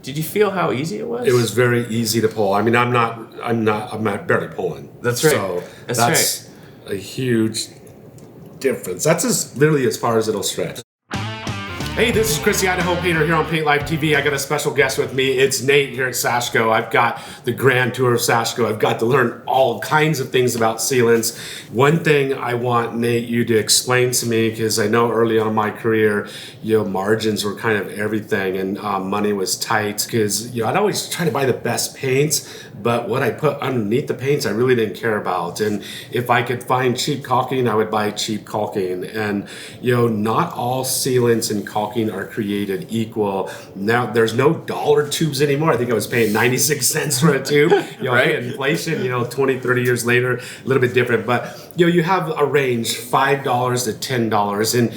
Did you feel how easy it was? It was very easy to pull. I mean, I'm not barely pulling. That's right. So that's right. A huge difference. That's literally as far as it'll stretch. Hey, this is Chris, the Idaho Painter here on Paint Life TV. I got a special guest with me. It's Nate here at SaskGo. I've got the grand tour of SaskGo. I've got to learn all kinds of things about sealants. One thing I want, Nate, you to explain to me, because I know early on in my career, margins were kind of everything, and money was tight, because I'd always try to buy the best paints, but what I put underneath the paints I really didn't care about. And if I could find cheap caulking, I would buy cheap caulking. And not all sealants and caulking are created equal. Now there's no dollar tubes anymore. I think I was paying 96 cents for a tube. Right? Inflation, 20, 30 years later, a little bit different. But you have a range, $5 to $10. And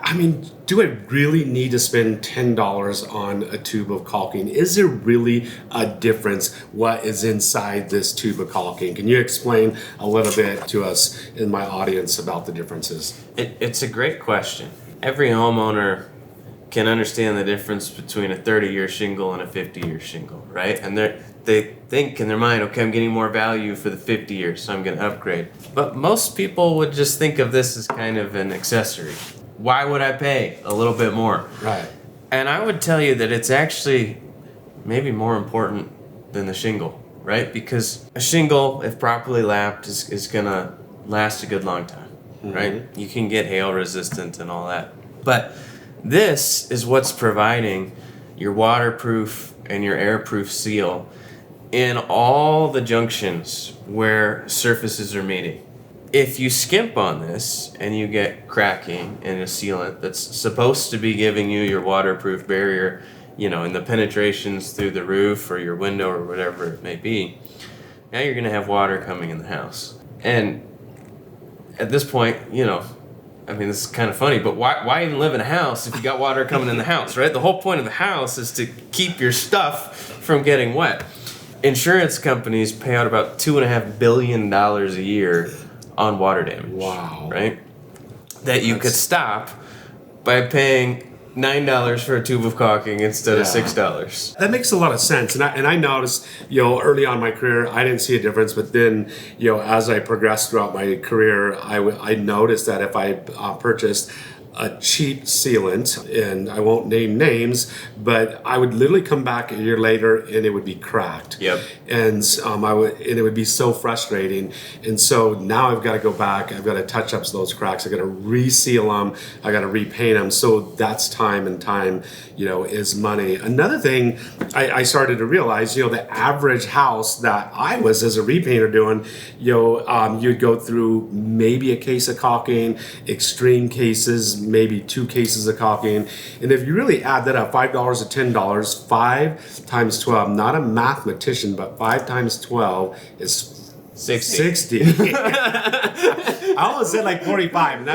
I mean, do I really need to spend $10 on a tube of caulking? Is there really a difference what is inside this tube of caulking? Can you explain a little bit to us in my audience about the differences? It's a great question. Every homeowner can understand the difference between a 30-year shingle and a 50-year shingle, right? And they think in their mind, okay, I'm getting more value for the 50 years, so I'm going to upgrade. But most people would just think of this as kind of an accessory. Why would I pay a little bit more? Right. And I would tell you that it's actually maybe more important than the shingle, right? Because a shingle, if properly lapped, is going to last a good long time, right? You can get hail resistant and all that. But this is what's providing your waterproof and your airproof seal in all the junctions where surfaces are meeting. If you skimp on this and you get cracking in a sealant that's supposed to be giving you your waterproof barrier, in the penetrations through the roof or your window or whatever it may be, now you're going to have water coming in the house. And at this point, this is kind of funny, but why even live in a house if you got water coming in the house, right? The whole point of the house is to keep your stuff from getting wet. Insurance companies pay out about $2.5 billion a year on water damage. Wow. Right? That you could stop by paying $9 for a tube of caulking instead of $6. That makes a lot of sense. And I noticed, early on in my career, I didn't see a difference. But then, as I progressed throughout my career, I noticed that if I purchased a cheap sealant, and I won't name names, but I would literally come back a year later and it would be cracked. Yep. And it would be so frustrating. And so now I've got to go back. I've got to touch up those cracks. I've got to reseal them. I got to repaint them. So that's time, and time, is money. Another thing I started to realize, the average house that I was as a repainter doing, you'd go through maybe a case of caulking, extreme cases, maybe 2 cases of caulking. And if you really add that up, $5 to $10, 5 times 12, not a mathematician, but 5 times 12 is 60. I almost said like 45.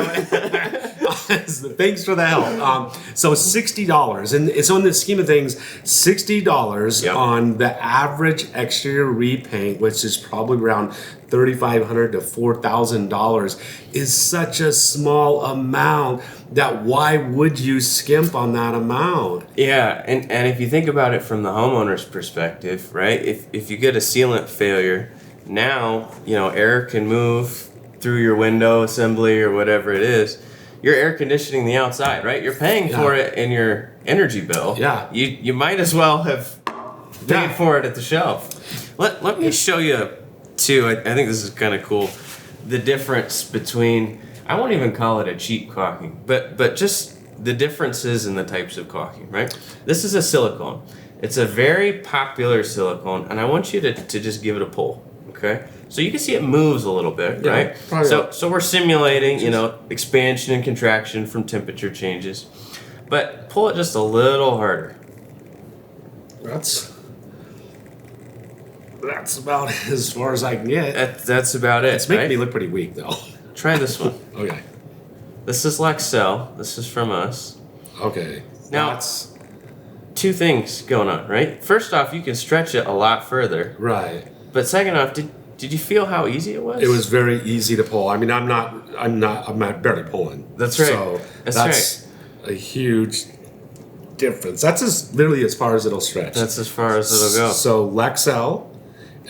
Thanks for the help. So $60, and it's on the scheme of things, $60 on the average exterior repaint, which is probably around $3,500 to $4,000, is such a small amount that why would you skimp on that amount? Yeah, and if you think about it from the homeowner's perspective, right? If you get a sealant failure, now, air can move through your window assembly or whatever it is. You're air conditioning the outside, right? You're paying for it in your energy bill. Yeah. You might as well have paid for it at the shelf. Let me show you, too, I think this is kind of cool, the difference between, I won't even call it a cheap caulking, but just the differences in the types of caulking, right? This is a silicone. It's a very popular silicone, and I want you to just give it a pull. Okay, so you can see it moves a little bit, right? So we're simulating, expansion and contraction from temperature changes, but pull it just a little harder. That's about as far as I can get. That's about it. It's making me look pretty weak, though. Try this one. Okay. This is Lexel. This is from us. Okay. Now, that's 2 things going on, right? First off, you can stretch it a lot further. Right. But second off, did you feel how easy it was? It was very easy to pull. I mean, I'm not barely pulling. That's right. So that's a huge difference. That's literally as far as it'll stretch. That's as far as it'll go. So Lexel,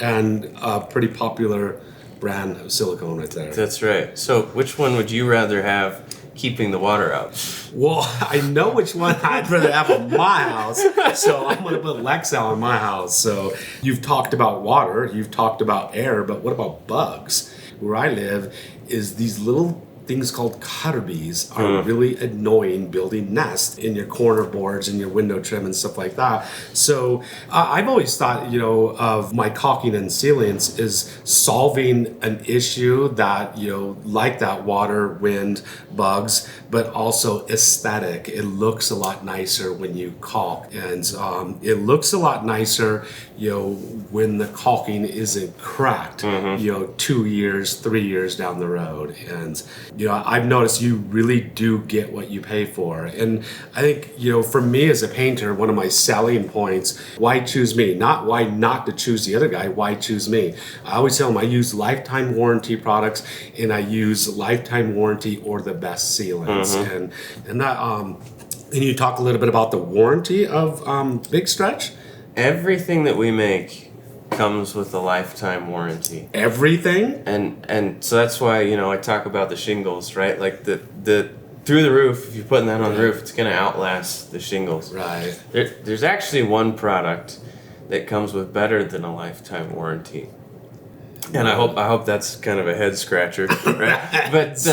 and a pretty popular brand of silicone right there. That's right. So which one would you rather have keeping the water out? Well, I know which one I'd rather have in my house, so I'm going to put Lexel in my house. So you've talked about water, you've talked about air, but what about bugs? Where I live is these little things called cutter bees are really annoying building nests in your corner boards and your window trim and stuff like that. So I've always thought, of my caulking and sealants is solving an issue that, like that water, wind, bugs, but also aesthetic. It looks a lot nicer when you caulk, and it looks a lot nicer, when the caulking isn't cracked, 2 years, 3 years down the road. And I've noticed you really do get what you pay for. And I think, for me as a painter, one of my selling points, why choose me? Not why not to choose the other guy, why choose me? I always tell them I use lifetime warranty products, and I use lifetime warranty or the best sealants. And that, and you talk a little bit about the warranty of Big Stretch? Everything that we make comes with a lifetime warranty. Everything? And so that's why, I talk about the shingles, right? Like the through the roof, if you're putting that on the roof, it's going to outlast the shingles. Right. There's actually one product that comes with better than a lifetime warranty. And I hope that's kind of a head scratcher, right? But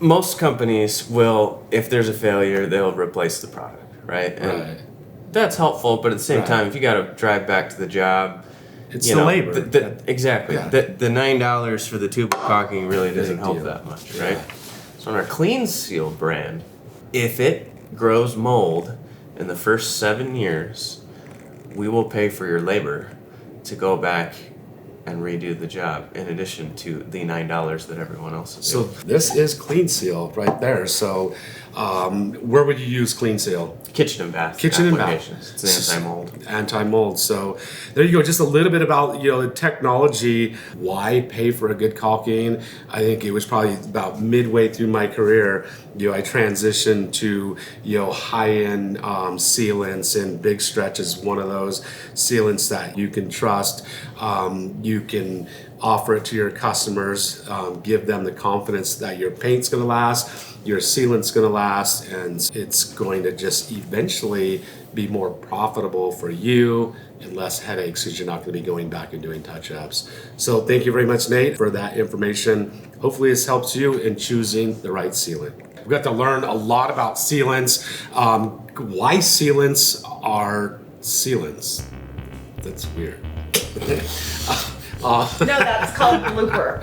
most companies will, if there's a failure, they'll replace the product, right? And that's helpful, but at the same time, if you got to drive back to the job, it's the labor. Exactly. Yeah. The $9 for the tube of caulking really doesn't help deal. that much, right? So on our Clean Seal brand, if it grows mold in the first 7 years, we will pay for your labor to go back and redo the job, in addition to the $9 that everyone else is So doing. this is Clean Seal right there. So where would you use Clean Seal? Kitchen and bath Kitchen and bath. applications. It's an anti-mold. Anti-mold. So there you go. Just a little bit about the technology. Why pay for a good caulking? I think it was probably about midway through my career. I transitioned to high-end sealants, and Big Stretch is one of those sealants that you can trust. You can offer it to your customers, give them the confidence that your paint's going to last, your sealant's going to last, and it's going to just eventually be more profitable for you and less headaches because you're not going to be going back and doing touch-ups. So thank you very much, Nate, for that information. Hopefully this helps you in choosing the right sealant. We got to learn a lot about sealants, why sealants are sealants. That's weird. No, that's called blooper.